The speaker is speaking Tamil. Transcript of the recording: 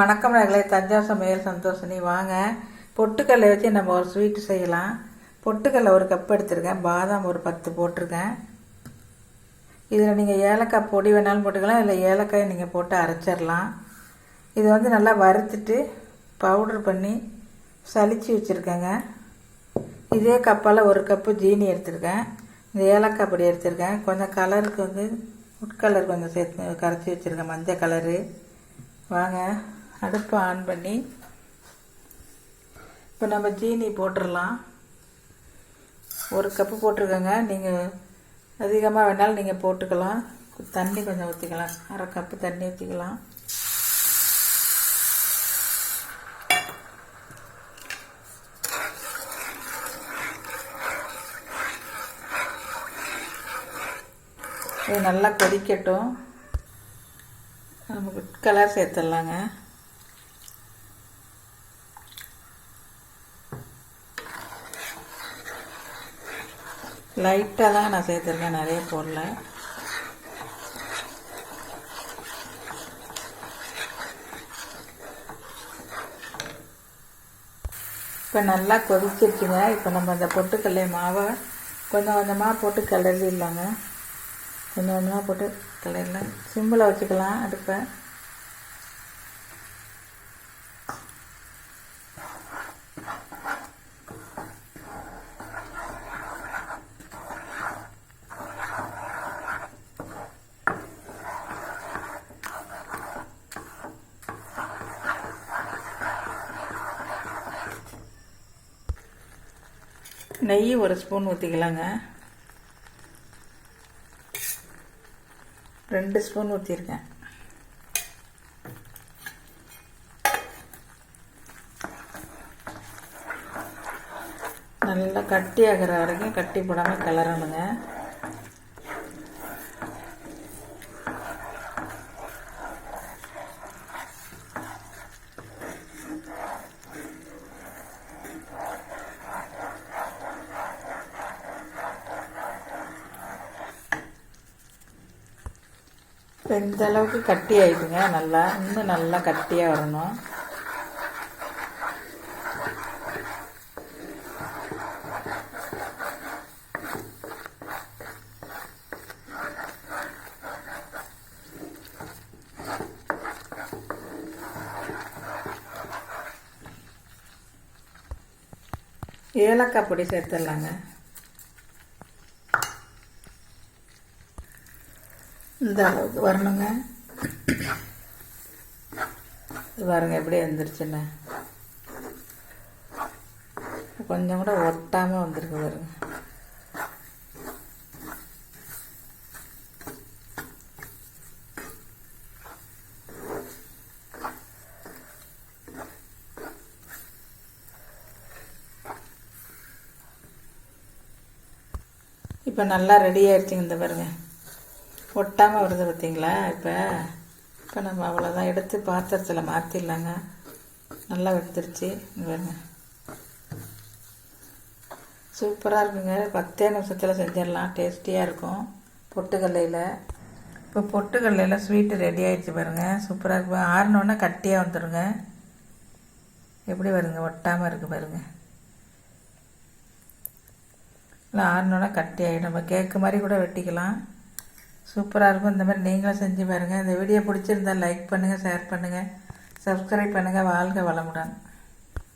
வணக்கம் நகலை. தஞ்சாவூர் சமையல் சந்தோஷினி. வாங்க, பொட்டுக்கல்லை வச்சு நம்ம ஒரு ஸ்வீட்டு செய்யலாம். பொட்டுக்கல்லை ஒரு கப் எடுத்துருக்கேன், பாதாம் ஒரு 10 போட்டிருக்கேன். இதில் நீங்கள் ஏலக்காய் பொடி வேணாலும் போட்டுக்கலாம், இல்லை ஏலக்காயை நீங்கள் போட்டு அரைச்சிடலாம். இது வந்து நல்லா வறுத்துட்டு பவுட்ரு பண்ணி சலிச்சு வச்சுருக்கேங்க. இதே கப்பால் ஒரு கப்பு ஜீனி எடுத்துருக்கேன், இந்த ஏலக்காய் பொடி எடுத்துருக்கேன். கொஞ்சம் கலருக்கு வந்து ஃபுட் கலர் கொஞ்சம் சேர்த்து கரைச்சி வச்சுருக்கேன், மஞ்சள் கலரு. வாங்க, அடுப்பை ஆன் பண்ணி இப்போ நம்ம ஜீனி போட்டுடலாம். ஒரு கப்பு போட்டிருக்கேங்க, நீங்கள் அதிகமாக வேணாலும் நீங்கள் போட்டுக்கலாம். தண்ணி கொஞ்சம் ஊற்றிக்கலாம், அரை கப்பு தண்ணி ஊற்றிக்கலாம். இது நல்லா கொதிக்கட்டும். நமக்கு கலர் சேர்த்துடலாங்க. லைட்டாக தான் நான் சேர்த்துருக்கேன், நிறைய போடல. இப்போ நல்லா கொதிச்சிருச்சுங்க. இப்போ நம்ம அந்த பொட்டுக்கல்லை மாவை கொஞ்சம் கொஞ்சமாக போட்டு கிளறிடலாங்க. கொஞ்சம் கொஞ்சமாக போட்டு கிளறலாம். சிம்மில் வச்சுக்கலாம் அடுப்பை. நெய் ஒரு ஸ்பூன் ஊற்றிக்கலாங்க. 2 ஸ்பூன் ஊற்றிருக்கேன். நல்லா கட்டி ஆகிற வரைக்கும் கட்டி போடாமல் கிளறணுங்க. இந்த அளவுக்கு கட்டி ஆயிடுங்க. நல்லா இன்னும் நல்லா கட்டியாக வரணும். ஏலக்காய் பொடி சேர்த்துடலாங்க. இந்த அளவுக்கு வரணுங்க. இது பாருங்க எப்படி வந்துருச்சுன்னு. கொஞ்சம் கூட ஒட்டாமல் வந்துருக்கு பாருங்க. இப்போ நல்லா ரெடி ஆகிடுச்சிங்க. இந்த பாருங்க ஒட்டாமல் வருது பார்த்தீங்களா. இப்போ நம்ம அவ்வளோதான், எடுத்து பாத்திரத்தில் மாற்றிடலாங்க. நல்லா வெந்துருச்சு பாருங்க. சூப்பராக இருக்குங்க. 10 நிமிஷத்தில் செஞ்சிடலாம். டேஸ்டியாக இருக்கும் பொட்டுக்கல்லையில். இப்போ பொட்டுக்கல்லையில் ஸ்வீட்டு ரெடி ஆகிடுச்சு பாருங்கள். சூப்பராக இருக்கும். ஆறினோன்னா கட்டியாக வந்துடுங்க. எப்படி வருங்க, ஒட்டாமல் இருக்குது பாருங்கள். இல்லை ஆறினோன்னா கட்டி ஆகிடும். நம்ம கேக்கு மாதிரி கூட வெட்டிக்கலாம். சூப்பராக இருக்கும். இந்த மாதிரி நீங்களும் செஞ்சு பாருங்கள். இந்த வீடியோ பிடிச்சிருந்தால் லைக் பண்ணுங்கள், ஷேர் பண்ணுங்கள், சப்ஸ்கிரைப் பண்ணுங்கள். வாழ்க வளமுடன்.